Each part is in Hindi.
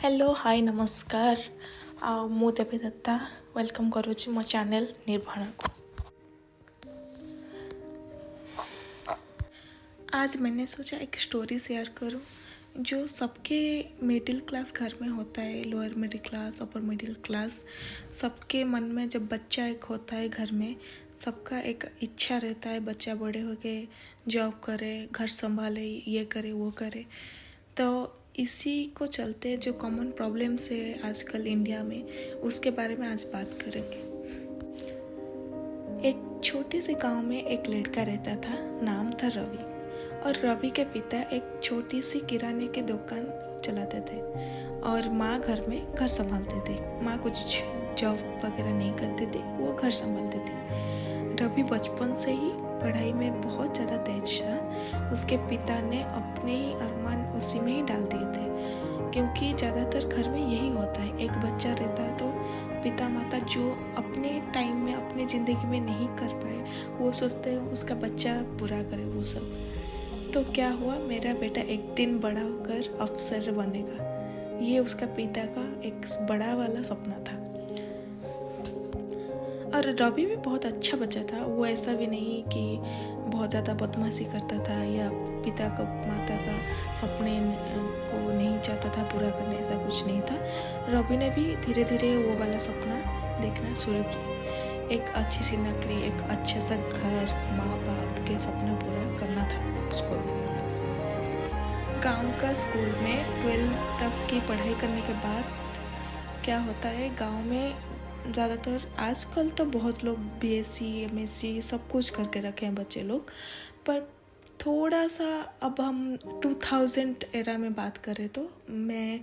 हेलो हाय नमस्कार मु देवी दत्ता वेलकम करुच्ची मो चैनल निर्भण को। आज मैंने सोचा एक स्टोरी शेयर करूं जो सबके मिडिल क्लास घर में होता है, lower middle class upper middle class. सबके मन में जब बच्चा एक होता है घर में, सबका एक इच्छा रहता है बच्चा बड़े हो के जॉब करे, घर संभाले, ये करे वो करे। तो इसी को चलते जो कॉमन प्रॉब्लम्स है आजकल इंडिया में, उसके बारे में आज बात करेंगे। एक छोटे से गांव में एक लड़का रहता था, नाम था रवि। और रवि के पिता एक छोटी सी किराने की दुकान चलाते थे और माँ घर में घर संभालते थे। माँ कुछ जॉब वगैरह नहीं करती थी, वो घर संभालती थी। रवि बचपन से ही पढ़ाई में बहुत ज़्यादा तेज था। उसके पिता ने अपने ही अरमान उसी में ही डाल दिए थे, क्योंकि ज़्यादातर घर में यही होता है, एक बच्चा रहता है तो पिता माता जो अपने टाइम में अपनी ज़िंदगी में नहीं कर पाए, वो सोचते हैं उसका बच्चा पूरा करे वो सब। तो क्या हुआ, मेरा बेटा एक दिन बड़ा होकर अफसर बनेगा, ये उसका पिता का एक बड़ा वाला सपना था। और रवि भी बहुत अच्छा बच्चा था। वो ऐसा भी नहीं कि बहुत ज़्यादा बदमाशी करता था या पिता का माता का सपने को नहीं चाहता था पूरा करने, ऐसा कुछ नहीं था। रवि ने भी धीरे धीरे वो वाला सपना देखना शुरू किया। एक अच्छी सी नौकरी, एक अच्छा सा घर, माँ बाप के सपना पूरा करना था उसको। गांव का स्कूल में 12th तक की पढ़ाई करने के बाद क्या होता है, गांव में ज़्यादातर आजकल तो बहुत लोग बीएससी एमएससी सब कुछ करके रखे हैं बच्चे लोग। पर थोड़ा सा अब हम 2000 एरा में बात करें तो, मैं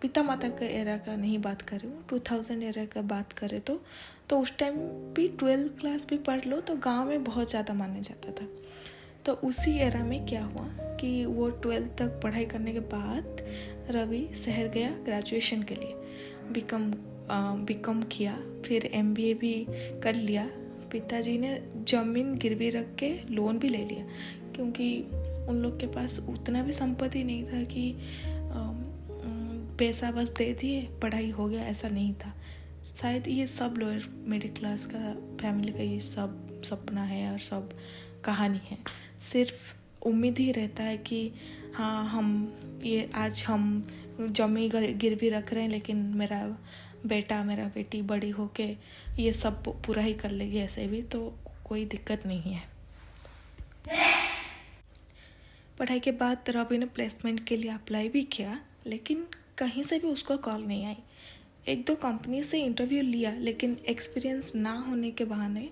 पिता माता के एरा का नहीं बात कर रही हूँ, 2000 एरा का बात करें तो उस टाइम भी 12th क्लास भी पढ़ लो तो गांव में बहुत ज़्यादा माना जाता था। तो उसी एरा में क्या हुआ कि वो 12th तक पढ़ाई करने के बाद रवि शहर गया ग्रेजुएशन के लिए। बीकॉम किया, फिर एमबीए भी कर लिया। पिताजी ने ज़मीन गिरवी रख के लोन भी ले लिया, क्योंकि उन लोग के पास उतना भी संपत्ति नहीं था कि पैसा बस दे दिए पढ़ाई हो गया, ऐसा नहीं था। शायद ये सब लोअर मिडिल क्लास का फैमिली का ये सब सपना है और सब कहानी है। सिर्फ उम्मीद ही रहता है कि हाँ, आज हम जमीन गिरवी रख रहे हैं, लेकिन मेरा बेटा मेरा बेटी बड़ी होके ये सब पूरा ही कर लेगी, ऐसे भी तो कोई दिक्कत नहीं है। पढ़ाई के बाद रवि ने प्लेसमेंट के लिए अप्लाई भी किया, लेकिन कहीं से भी उसको कॉल नहीं आई। एक दो कंपनी से इंटरव्यू लिया, लेकिन एक्सपीरियंस ना होने के बहाने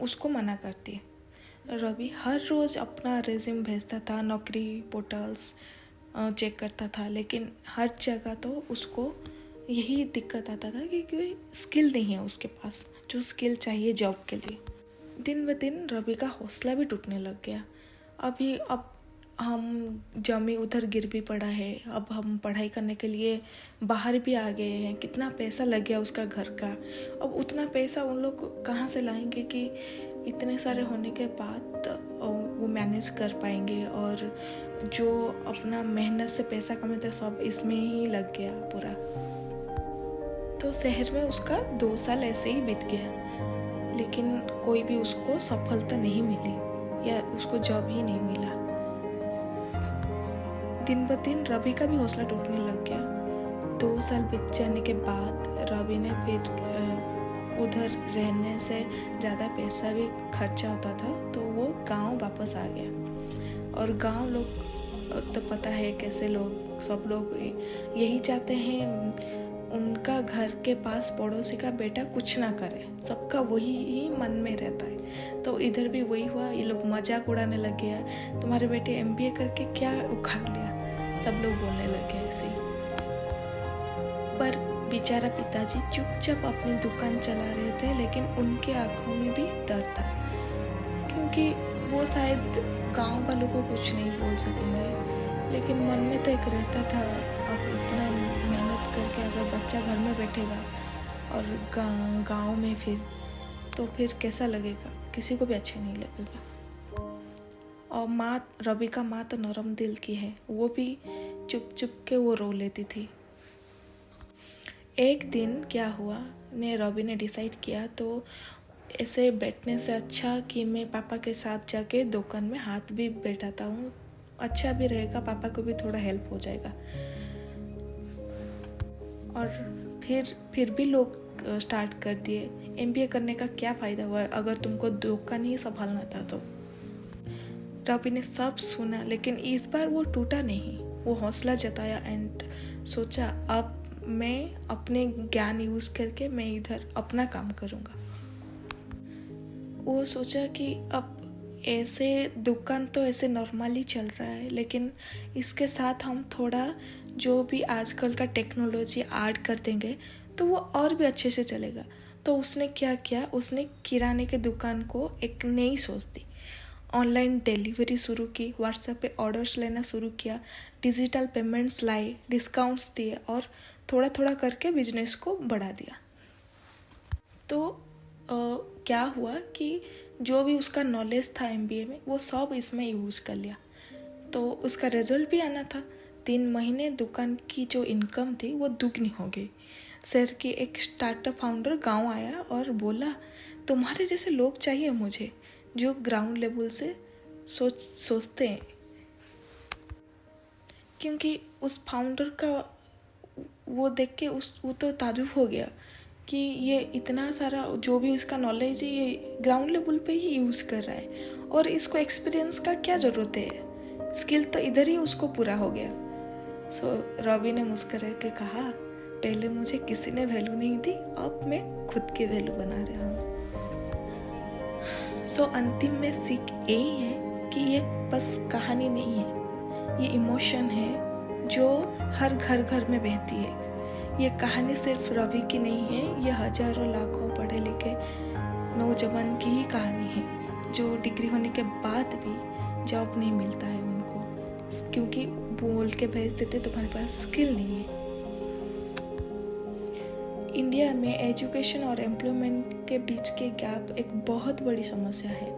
उसको मना कर दिया। रवि हर रोज़ अपना रेज्यूम भेजता था, नौकरी पोर्टल्स चेक करता था, लेकिन हर जगह तो उसको यही दिक्कत आता था कि कोई स्किल नहीं है उसके पास, जो स्किल चाहिए जॉब के लिए। दिन ब दिन रवि का हौसला भी टूटने लग गया। अब हम जमी उधर गिर भी पड़ा है, अब हम पढ़ाई करने के लिए बाहर भी आ गए हैं, कितना पैसा लग गया उसका घर का। अब उतना पैसा उन लोग कहाँ से लाएंगे कि इतने सारे होने के बाद वो मैनेज कर पाएंगे। और जो अपना मेहनत से पैसा कमाते सब इसमें ही लग गया पूरा। तो शहर में उसका 2 साल ऐसे ही बीत गया, लेकिन कोई भी उसको सफलता नहीं मिली या उसको जॉब ही नहीं मिला। दिन ब दिन रवि का भी हौसला टूटने लग गया। 2 साल बीत जाने के बाद रवि ने फिर उधर रहने से ज़्यादा पैसा भी खर्चा होता था, तो वो गांव वापस आ गया। और गांव लोग तो पता है कैसे लोग, सब लोग यही चाहते हैं उनका घर के पास पड़ोसी का बेटा कुछ ना करे, सबका वही ही मन में रहता है। तो इधर भी वही हुआ, ये लोग मजाक उड़ाने लग गया, तुम्हारे बेटे एमबीए करके क्या उखाड़ लिया, सब लोग बोलने लग गए ऐसे ही। पर बेचारा पिताजी चुपचाप अपनी दुकान चला रहे थे, लेकिन उनके आंखों में भी दर्द था, क्योंकि वो शायद गांव वालों को कुछ नहीं बोल सकेंगे, लेकिन मन में तो एक रहता था, अब इतना मेहनत करके अगर बच्चा घर में बैठेगा और गांव में फिर कैसा लगेगा, किसी को भी अच्छा नहीं लगेगा। और रवि का माँ तो नरम दिल की है, वो भी चुप चुप के वो रो लेती थी। एक दिन क्या हुआ रॉबी ने डिसाइड किया, तो ऐसे बैठने से अच्छा कि मैं पापा के साथ जाके दुकान में हाथ भी बैठाता हूँ, अच्छा भी रहेगा, पापा को भी थोड़ा हेल्प हो जाएगा। और फिर भी लोग स्टार्ट कर दिए। MBA करने का क्या फ़ायदा हुआ अगर तुमको दुकान ही संभालना था तो। रॉबी ने सब सुना, लेकिन इस बार वो टूटा नहीं। वो हौसला जताया एंड सोचा अब मैं अपने ज्ञान यूज़ करके मैं इधर अपना काम करूँगा। वो सोचा कि अब ऐसे दुकान तो ऐसे नॉर्मली चल रहा है, लेकिन इसके साथ हम थोड़ा जो भी आजकल का टेक्नोलॉजी ऐड कर देंगे तो वो और भी अच्छे से चलेगा। तो उसने क्या किया, उसने किराने के दुकान को एक नई सोच दी। ऑनलाइन डिलीवरी शुरू की, व्हाट्सएप पे ऑर्डर्स लेना शुरू किया, डिजिटल पेमेंट्स लाए, डिस्काउंट्स दिए और थोड़ा थोड़ा करके बिजनेस को बढ़ा दिया। तो क्या हुआ कि जो भी उसका नॉलेज था MBA में वो सब इसमें यूज़ कर लिया। तो उसका रिजल्ट भी आना था। 3 महीने दुकान की जो इनकम थी वो दुगनी हो गई। शहर के एक स्टार्टअप फाउंडर गांव आया और बोला, तुम्हारे जैसे लोग चाहिए मुझे, जो ग्राउंड लेवल से सोचते हैं। क्योंकि उस फाउंडर का वो देख के वो तो ताजुब हो गया कि ये इतना सारा जो भी उसका नॉलेज है ये ग्राउंड लेवल पे ही यूज़ कर रहा है और इसको एक्सपीरियंस का क्या ज़रूरत है, स्किल तो इधर ही उसको पूरा हो गया। सो रॉबी ने मुस्कुरा के कहा, पहले मुझे किसी ने वैल्यू नहीं दी, अब मैं खुद की वैल्यू बना रहा हूँ। सो अंतिम में सीख यही है कि ये बस कहानी नहीं है, ये इमोशन है जो हर घर में बहती है। ये कहानी सिर्फ रवि की नहीं है, ये हजारों लाखों पढ़े लिखे नौजवान की ही कहानी है जो डिग्री होने के बाद भी जॉब नहीं मिलता है उनको, क्योंकि बोल के भेज देते तुम्हारे पास स्किल नहीं है। इंडिया में एजुकेशन और एम्प्लॉयमेंट के बीच के गैप एक बहुत बड़ी समस्या है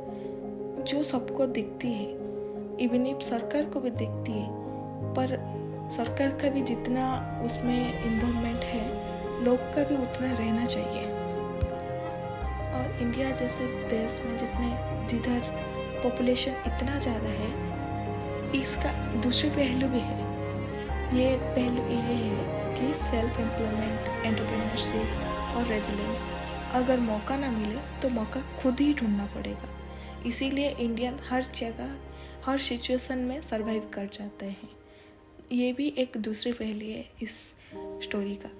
जो सबको दिखती है, इवन इफ सरकार को भी दिखती है, पर सरकार का भी जितना उसमें इन्वॉल्वमेंट है लोग का भी उतना रहना चाहिए। और इंडिया जैसे देश में जिधर पॉपुलेशन इतना ज़्यादा है, इसका दूसरे पहलू भी है। ये पहलू ये है कि सेल्फ एम्प्लॉयमेंट, एंटरप्रेन्योरशिप और रेजिलेंस। अगर मौका ना मिले तो मौका खुद ही ढूंढना पड़ेगा। इसीलिए इंडियन हर जगह हर सिचुएशन में सरवाइव कर जाते हैं। ये भी एक दूसरी पहलू है इस स्टोरी का।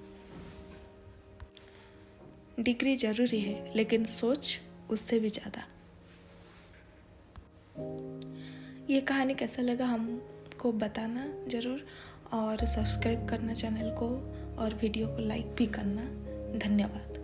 डिग्री जरूरी है, लेकिन सोच उससे भी ज़्यादा। ये कहानी कैसा लगा हमको बताना ज़रूर, और सब्सक्राइब करना चैनल को और वीडियो को लाइक भी करना। धन्यवाद।